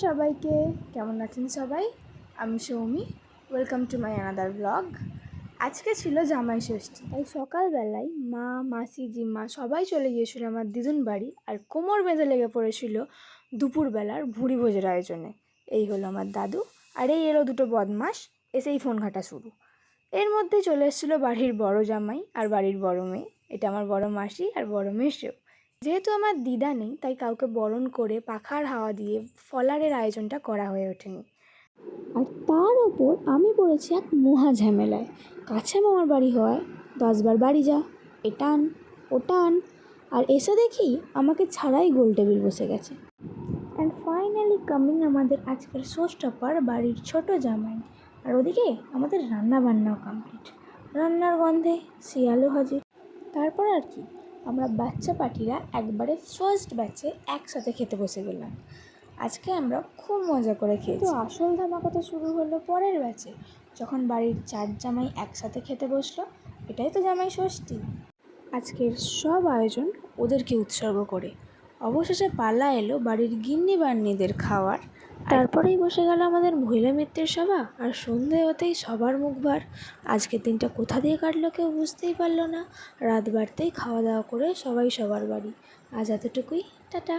সবাইকে, কেমন আছেন সবাই? আমি Soumi. Welcome to my another blog. আজকে ছিল জামাই ষষ্ঠী, তাই সকালবেলায় মা, মাসি, জিম্মা সবাই চলে গিয়েছিল আমার দিদুন বাড়ি, আর কোমর বেঁধে লেগে পড়েছিল দুপুরবেলার ভুঁড়ি ভোজের আয়োজনে। এই হলো আমার দাদু, আর এই এলো দুটো বদমাস, এসেই ফোন ঘাঁটা শুরু। এর মধ্যে চলে এসেছিলো বাড়ির বড় জামাই আর বাড়ির বড় মেয়ে। এটা আমার বড় মাসি আর বড় মেসো। যেহেতু আমার দিদা নেই, তাই কাউকে বরণ করে পাখার হাওয়া দিয়ে ফলারের আয়োজনটা করা হয়ে ওঠেনি। আর তার ওপর আমি পড়েছি এক মহা ঝামেলায়। কাছে মামার বাড়ি হওয়ায় 10 বার বাড়ি যা, এটা আন, ওটা আন, আর এসে দেখি আমাকে ছাড়াই গোল টেবিল বসে গেছে। অ্যান্ড ফাইনালি কামিং আমাদের আজকের শো স্টপার, বাড়ির ছোট জামাই। আর ওদিকে আমাদের রান্না বান্নাও কমপ্লিট, রান্নার গন্ধে শিয়ালও হাজির। তারপর আর কি, আমরা বাচ্চা পার্টিরা একবারে ফার্স্ট ব্যাচে একসাথে খেতে বসে গেলাম। আজকে আমরা খুব মজা করে খেয়েছি। তো আসল ধামাকা তো শুরু হলো পরের ব্যাচে, যখন বাড়ির 4 জামাই একসাথে খেতে বসলো। এটাই তো জামাই ষষ্ঠী। আজকের সব আয়োজন ওদেরকে উৎসর্গ করে অবশেষে পালা এলো বাড়ির গিন্নি বান্নিদের খাওয়ার। তারপরেই বসে গেল আমাদের মহিলা মিত্রের সভা, আর সন্ধে হতেই সবার মুখ ভার। আজকের দিনটা কোথা দিয়ে কাটলো কেউ বুঝতেই পারলো না। রাত বাড়তেই খাওয়া দাওয়া করে সবাই সবার বাড়ি। আজ এতটুকুই, টাটা।